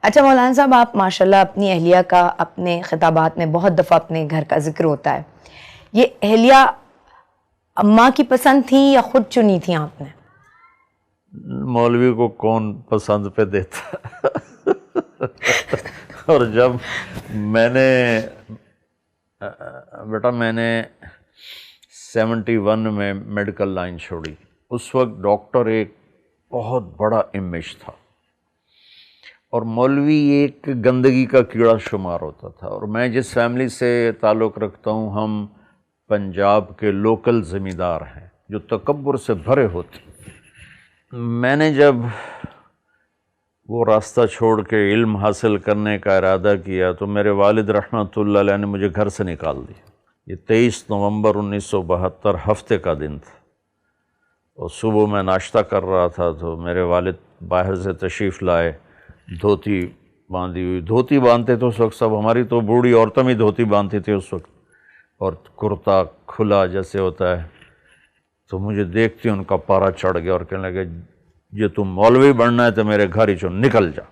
اچھا مولانا صاحب، آپ ماشاءاللہ اپنی اہلیہ کا اپنے خطابات میں بہت دفعہ اپنے گھر کا ذکر ہوتا ہے، یہ اہلیہ اماں کی پسند تھیں یا خود چنی تھیں آپ نے؟ مولوی کو کون پسند پہ دیتا اور جب میں نے 71 میں میڈیکل لائن چھوڑی، اس وقت ڈاکٹر ایک بہت بڑا امیج تھا اور مولوی ایک گندگی کا کیڑا شمار ہوتا تھا، اور میں جس فیملی سے تعلق رکھتا ہوں ہم پنجاب کے لوکل زمیندار ہیں جو تکبر سے بھرے ہوتے. میں نے جب وہ راستہ چھوڑ کے علم حاصل کرنے کا ارادہ کیا تو میرے والد رحمۃ اللہ علیہ نے مجھے گھر سے نکال دیا. یہ 23 نومبر 1972 ہفتے کا دن تھا، اور صبح میں ناشتہ کر رہا تھا تو میرے والد باہر سے تشریف لائے، دھوتی باندھی ہوئی. دھوتی باندھتے تو اس وقت سب، ہماری تو بوڑھی عورتیں بھی دھوتی باندھتی تھی اس وقت، اور کرتا کھلا جیسے ہوتا ہے. تو مجھے دیکھتی ان کا پارا چڑھ گیا اور کہنے لگے یہ تم مولوی بننا ہے تو میرے گھر ہی چو نکل جا.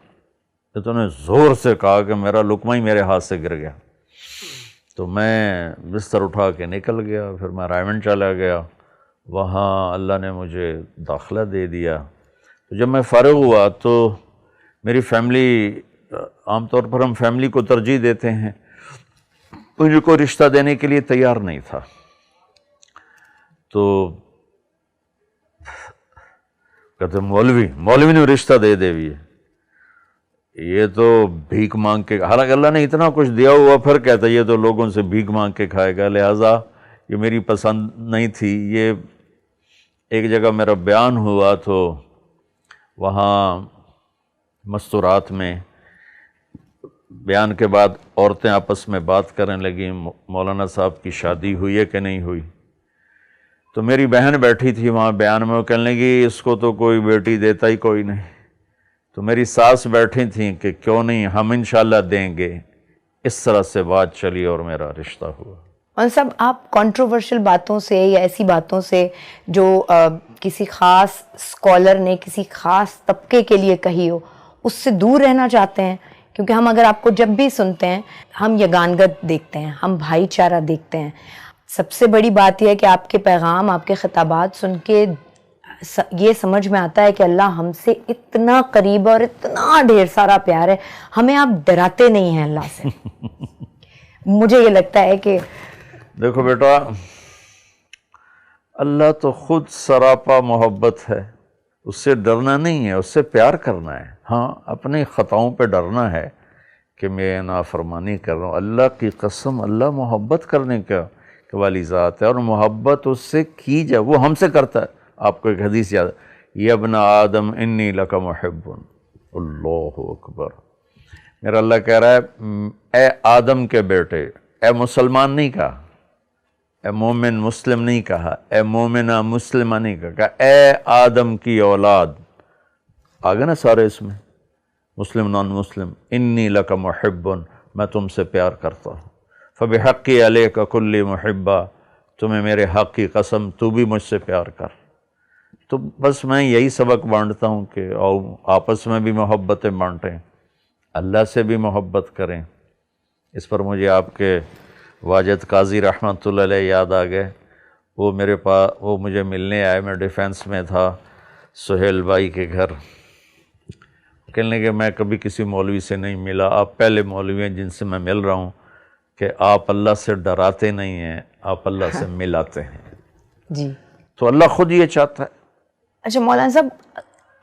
تو انہوں نے زور سے کہا کہ میرا لقمہ ہی میرے ہاتھ سے گر گیا. تو میں بستر اٹھا کے نکل گیا. پھر میں رائمنڈ چلا گیا، وہاں اللہ نے مجھے داخلہ دے دیا. تو جب میں فارغ ہوا تو میری فیملی، عام طور پر ہم فیملی کو ترجیح دیتے ہیں، مجھے کوئی رشتہ دینے کے لیے تیار نہیں تھا. تو کہتے مولوی نے رشتہ دے بھی ہے، یہ تو بھیک مانگ کے، حالانکہ اللہ نے اتنا کچھ دیا ہوا، پھر کہتا یہ تو لوگوں سے بھیک مانگ کے کھائے گا. لہٰذا یہ میری پسند نہیں تھی. یہ ایک جگہ میرا بیان ہوا تو وہاں مستورات میں بیان کے بعد عورتیں آپس میں بات کرنے لگیں مولانا صاحب کی شادی ہوئی ہے کہ نہیں ہوئی. تو میری بہن بیٹھی تھی وہاں بیان میں، وہ کہنے لگی اس کو تو کوئی بیٹی دیتا ہی کوئی نہیں. تو میری ساس بیٹھی تھیں کہ کیوں نہیں، ہم انشاءاللہ دیں گے. اس طرح سے بات چلی اور میرا رشتہ ہوا. اور صاحب آپ کنٹروورشل باتوں سے یا ایسی باتوں سے جو کسی خاص اسکالر نے کسی خاص طبقے کے لیے کہی ہو، اس سے دور رہنا چاہتے ہیں؟ کیونکہ ہم اگر آپ کو جب بھی سنتے ہیں ہم یگانگت دیکھتے ہیں، ہم بھائی چارہ دیکھتے ہیں. سب سے بڑی بات یہ ہے کہ آپ کے پیغام، آپ کے خطابات سن کے یہ سمجھ میں آتا ہے کہ اللہ ہم سے اتنا قریب اور اتنا ڈھیر سارا پیار ہے، ہمیں آپ ڈراتے نہیں ہیں اللہ سے. مجھے یہ لگتا ہے کہ دیکھو بیٹا، اللہ تو خود سراپا محبت ہے، اس سے ڈرنا نہیں ہے، اس سے پیار کرنا ہے. ہاں اپنی خطاؤں پہ ڈرنا ہے کہ میں نافرمانی کر رہا ہوں. اللہ کی قسم، اللہ محبت کرنے کا والی ذات ہے، اور محبت اس سے کی جائے وہ ہم سے کرتا ہے. آپ کو ایک حدیث یاد ہے، یا ابن آدم انی لک محب. اللہ اکبر. میرا اللہ کہہ رہا ہے اے آدم کے بیٹے، اے مسلمان نہیں کہا، اے مومن مسلم نہیں کہا، اے مومنہ مسلمہ نہیں کہا، اے آدم کی اولاد. آگے نا سارے اس میں، مسلم نان مسلم. انی لک محب، میں تم سے پیار کرتا ہوں. فبحقی علیک کلی محبہ، تمہیں میرے حق کی قسم تو بھی مجھ سے پیار کر. تو بس میں یہی سبق بانٹتا ہوں کہ آپس میں بھی محبتیں بانٹیں، اللہ سے بھی محبت کریں. اس پر مجھے آپ کے واجد قاضی رحمۃ اللہ علیہ یاد آ گئے. وہ میرے پاس، وہ مجھے ملنے آئے، میں ڈیفینس میں تھا سہیل بھائی کے گھر. کہنے کہ میں کبھی کسی مولوی سے نہیں ملا، آپ پہلے مولوی ہیں جن سے میں مل رہا ہوں کہ آپ اللہ سے ڈراتے نہیں ہیں، آپ اللہ سے ملاتے ہیں. جی تو اللہ خود یہ چاہتا ہے. اچھا مولانا صاحب،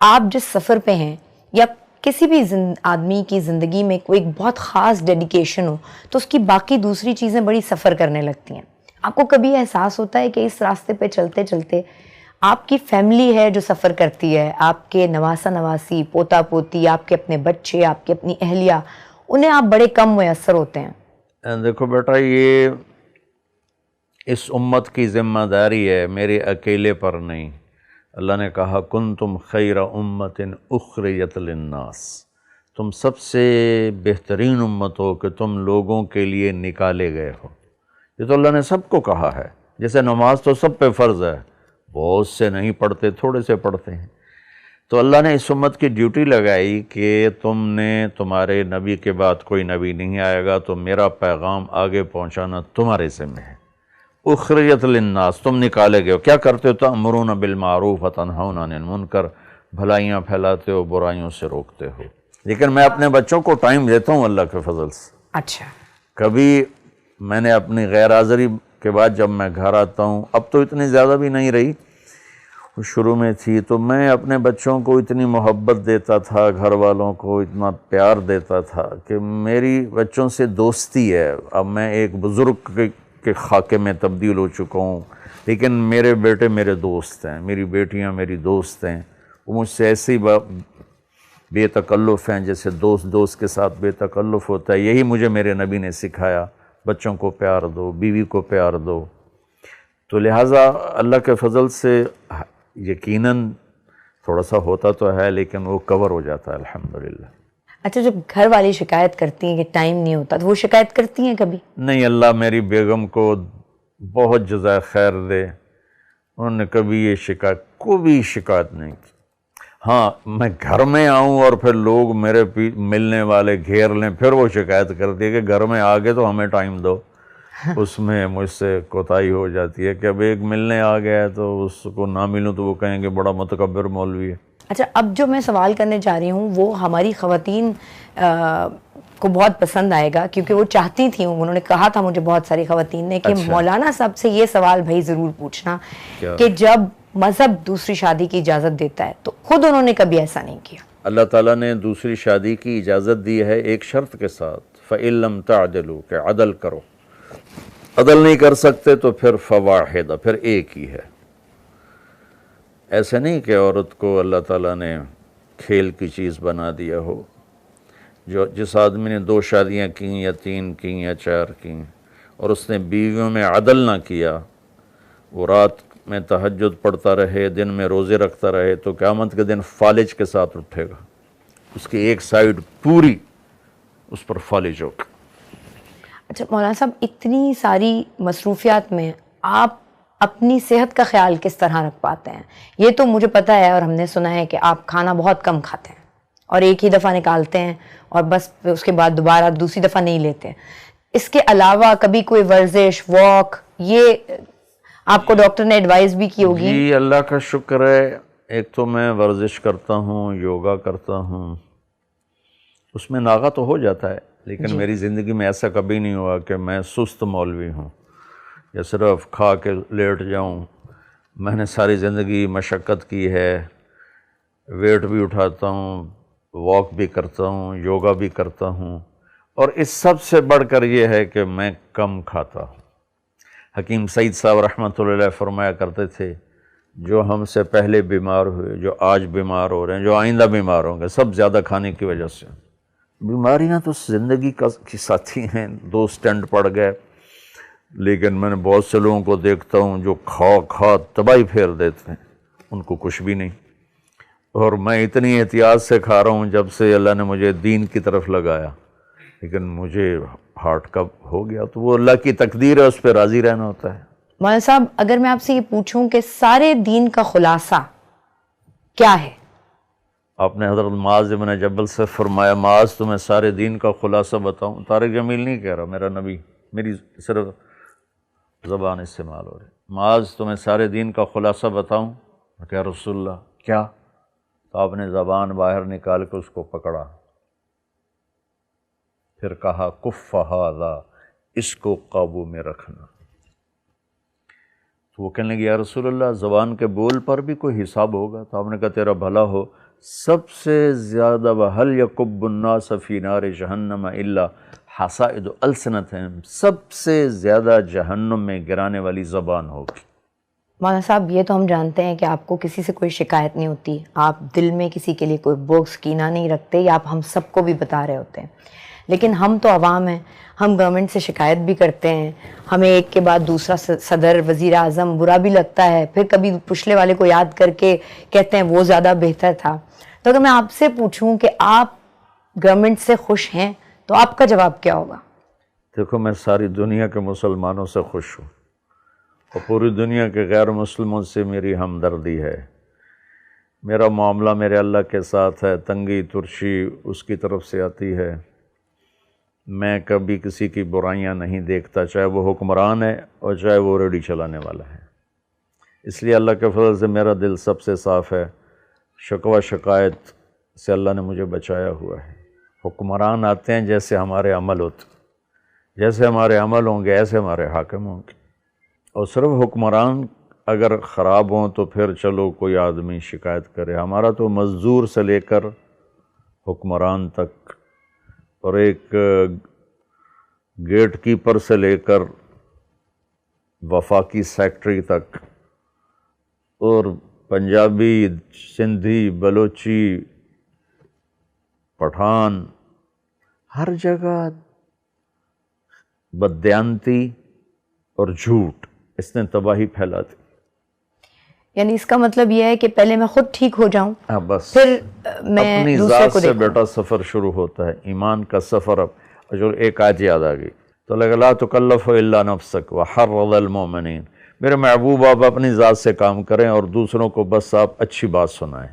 آپ جس سفر پہ ہیں یا کسی بھی آدمی کی زندگی میں کوئی ایک بہت خاص ڈیڈیکیشن ہو تو اس کی باقی دوسری چیزیں بڑی سفر کرنے لگتی ہیں. آپ کو کبھی احساس ہوتا ہے کہ اس راستے پہ چلتے چلتے آپ کی فیملی ہے جو سفر کرتی ہے، آپ کے نواسا نواسی، پوتا پوتی، آپ کے اپنے بچے، آپ کی اپنی اہلیہ، انہیں آپ بڑے کم میسر ہوتے ہیں؟ دیکھو بیٹا، یہ اس امت کی ذمہ داری ہے، میرے اکیلے پر نہیں. اللہ نے کہا کنتم خیر امت اخرجت للناس، تم سب سے بہترین امت ہو کہ تم لوگوں کے لیے نکالے گئے ہو. یہ تو اللہ نے سب کو کہا ہے. جیسے نماز تو سب پہ فرض ہے، بہت سے نہیں پڑھتے، تھوڑے سے پڑھتے ہیں. تو اللہ نے اس امت کی ڈیوٹی لگائی کہ تم نے تمہارے نبی کے بعد کوئی نبی نہیں آئے گا تو میرا پیغام آگے پہنچانا تمہارے ذمہ ہے۔ اخرجت للناس، تم نکالے گئے ہو، کیا کرتے ہو؟ تأمرون بالمعروف وتنہون عن المنکر، بھلائیاں پھیلاتے ہو، برائیوں سے روکتے ہو۔ لیکن میں اپنے بچوں کو ٹائم دیتا ہوں اللہ کے فضل سے۔ اچھا، کبھی میں نے اپنی غیر حاضری کے بعد جب میں گھر آتا ہوں، اب تو اتنی زیادہ بھی نہیں رہی، شروع میں تھی، تو میں اپنے بچوں کو اتنی محبت دیتا تھا، گھر والوں کو اتنا پیار دیتا تھا کہ میری بچوں سے دوستی ہے۔ اب میں ایک بزرگ کے خاکے میں تبدیل ہو چکا ہوں، لیکن میرے بیٹے میرے دوست ہیں، میری بیٹیاں میری دوست ہیں، وہ مجھ سے ایسے ہی بے تکلف ہیں جیسے دوست کے ساتھ بے تکلف ہوتا ہے۔ یہی مجھے میرے نبی نے سکھایا، بچوں کو پیار دو، بیوی کو پیار دو۔ تو لہٰذا اللہ کے فضل سے یقیناً تھوڑا سا ہوتا تو ہے، لیکن وہ کور ہو جاتا ہے الحمدللہ۔ اچھا، جب گھر والی شکایت کرتی ہیں کہ ٹائم نہیں ہوتا تو وہ شکایت کرتی ہیں کبھی؟ نہیں، اللہ میری بیگم کو بہت جزائے خیر دے، انہوں نے کبھی یہ کوئی شکایت نہیں کی۔ ہاں، میں گھر میں آؤں اور پھر لوگ میرے ملنے والے گھیر لیں، پھر وہ شکایت کرتی ہے کہ گھر میں آگے تو ہمیں ٹائم دو۔ اس میں مجھ سے کوتاہی ہو جاتی ہے کہ اب ایک ملنے آ گیا ہے تو اس کو نہ ملوں تو وہ کہیں گے بڑا متکبر مولوی ہے۔ اچھا، اب جو میں سوال کرنے جا رہی ہوں وہ ہماری خواتین کو بہت پسند آئے گا، کیونکہ وہ چاہتی تھیں، انہوں نے کہا تھا مجھے بہت ساری خواتین نے کہ مولانا صاحب سے یہ سوال بھائی ضرور پوچھنا کہ جب مذہب دوسری شادی کی اجازت دیتا ہے تو خود انہوں نے کبھی ایسا نہیں کیا۔ اللہ تعالیٰ نے دوسری شادی کی اجازت دی ہے ایک شرط کے ساتھ، فَإِن لَمْ تَعْدِلُوا، کہ عدل کرو۔ عدل نہیں کر سکتے تو پھر فواحدہ، پھر ایک ہی ہے۔ ایسے نہیں کہ عورت کو اللہ تعالیٰ نے کھیل کی چیز بنا دیا ہو۔ جس آدمی نے 2 شادیاں کیں یا 3 کیں یا 4 کیں اور اس نے بیویوں میں عدل نہ کیا، وہ رات میں تہجد پڑھتا رہے، دن میں روزے رکھتا رہے، تو قیامت کے دن فالج کے ساتھ اٹھے گا، اس کی ایک سائیڈ پوری اس پر فالج ہوگا۔ اچھا مولانا صاحب، اتنی ساری مصروفیات میں آپ اپنی صحت کا خیال کس طرح رکھ پاتے ہیں؟ یہ تو مجھے پتہ ہے اور ہم نے سنا ہے کہ آپ کھانا بہت کم کھاتے ہیں اور ایک ہی دفعہ نکالتے ہیں اور بس اس کے بعد دوبارہ دوسری دفعہ نہیں لیتے۔ اس کے علاوہ کبھی کوئی ورزش، واک، یہ آپ کو ڈاکٹر نے ایڈوائز بھی کی ہوگی؟ جی اللہ کا شکر ہے، ایک تو میں ورزش کرتا ہوں، یوگا کرتا ہوں، اس میں ناغہ تو ہو جاتا ہے، لیکن میری زندگی میں ایسا کبھی نہیں ہوا کہ میں سست مولوی ہوں یا صرف کھا کے لیٹ جاؤں۔ میں نے ساری زندگی مشقت کی ہے، ویٹ بھی اٹھاتا ہوں، واک بھی کرتا ہوں، یوگا بھی کرتا ہوں، اور اس سب سے بڑھ کر یہ ہے کہ میں کم کھاتا ہوں۔ حکیم سعید صاحب رحمۃ اللہ علیہ فرمایا کرتے تھے، جو ہم سے پہلے بیمار ہوئے، جو آج بیمار ہو رہے ہیں، جو آئندہ بیمار ہوں گے، سب زیادہ کھانے کی وجہ سے۔ بیماریاں تو زندگی کی ساتھی ہیں، 2 سٹینٹ پڑ گئے، لیکن میں نے بہت سے لوگوں کو دیکھتا ہوں جو کھا تباہی پھیر دیتے ہیں، ان کو کچھ بھی نہیں۔ اور میں اتنی احتیاط سے کھا رہا ہوں جب سے اللہ نے مجھے دین کی طرف لگایا، لیکن مجھے ہارٹ کا ہو گیا تو وہ اللہ کی تقدیر ہے، اس پہ راضی رہنا ہوتا ہے۔ مولانا صاحب، اگر میں آپ سے یہ پوچھوں کہ سارے دین کا خلاصہ کیا ہے؟ آپ نے حضرت معاذ بن جبل سے فرمایا، معاذ تمہیں سارے دین کا خلاصہ بتاؤں؟ طارق جمیل نہیں کہہ رہا، میرا نبی، میری صرف زبان استعمال ہو رہی، معاذ تمہیں سارے دین کا خلاصہ بتاؤں؟ کہ رسول اللہ کیا؟ تو آپ نے زبان باہر نکال کے اس کو پکڑا، پھر کہا کف ھذا، اس کو قابو میں رکھنا۔ تو وہ کہنے لگے یا رسول اللہ زبان کے بول پر بھی کوئی حساب ہوگا؟ تو آپ نے کہا تیرا بھلا ہو، سب سے زیادہ وَهَلْ يَكُبُّ النَّاسَ فِي نَارِ جَهَنَّمَ إِلَّا حَصَائِدُ أَلْسِنَتِهِمْ، سب سے زیادہ جہنم میں گرانے والی زبان ہوگی۔ مولانا صاحب، یہ تو ہم جانتے ہیں کہ آپ کو کسی سے کوئی شکایت نہیں ہوتی، آپ دل میں کسی کے لیے کوئی بغض کینہ نہیں رکھتے، یا آپ ہم سب کو بھی بتا رہے ہوتے ہیں، لیکن ہم تو عوام ہیں، ہم گورنمنٹ سے شکایت بھی کرتے ہیں، ہمیں ایک کے بعد دوسرا صدر، وزیر اعظم برا بھی لگتا ہے، پھر کبھی پچھلے والے کو یاد کر کے کہتے ہیں وہ زیادہ بہتر تھا۔ تو اگر میں آپ سے پوچھوں کہ آپ گورنمنٹ سے خوش ہیں تو آپ کا جواب کیا ہوگا؟ دیکھو، میں ساری دنیا کے مسلمانوں سے خوش ہوں اور پوری دنیا کے غیر مسلموں سے میری ہمدردی ہے، میرا معاملہ میرے اللہ کے ساتھ ہے، تنگی ترشی اس کی طرف سے آتی ہے، میں کبھی کسی کی برائیاں نہیں دیکھتا، چاہے وہ حکمران ہے اور چاہے وہ ریڈی چلانے والا ہے۔ اس لیے اللہ کے فضل سے میرا دل سب سے صاف ہے، شکوہ شکایت سے اللہ نے مجھے بچایا ہوا ہے۔ حکمران آتے ہیں جیسے ہمارے عمل ہوتے، جیسے ہمارے عمل ہوں گے ایسے ہمارے حاکم ہوں گے، اور صرف حکمران اگر خراب ہوں تو پھر چلو کوئی آدمی شکایت کرے، ہمارا تو مزدور سے لے کر حکمران تک، اور ایک گیٹ کیپر سے لے کر وفاقی سیکٹری تک، اور پنجابی، سندھی، بلوچی، پٹھان، ہر جگہ بددیانتی اور جھوٹ، اس نے تباہی پھیلا دی۔ یعنی اس کا مطلب یہ ہے کہ پہلے میں خود ٹھیک ہو جاؤں، بس پھر میں اپنی دوسرے ذات کو سے دیکھوں۔ بیٹا سفر شروع ہوتا ہے، ایمان کا سفر۔ اب جو ایک آیت یاد آ گئی تو لگا لا تکلف الا نفسک وحرض المؤمنین، میرے محبوب آپ اپنی ذات سے کام کریں اور دوسروں کو بس آپ اچھی بات سنائیں۔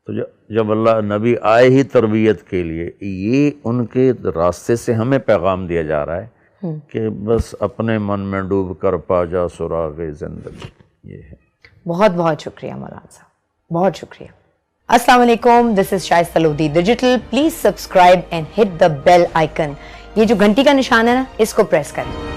تو جب اللہ نبی آئے ہی تربیت کے لیے، یہ ان کے راستے سے ہمیں پیغام دیا جا رہا ہے کہ بس اپنے من میں ڈوب کر پا جا سراغ زندگی، یہ ہے۔ بہت بہت شکریہ مولانا صاحب، بہت شکریہ۔ السلام علیکم، this is Shaista Lodhi digital, please subscribe and hit the bell icon. یہ جو گھنٹی کا نشان ہے نا، اس کو پریس کریں۔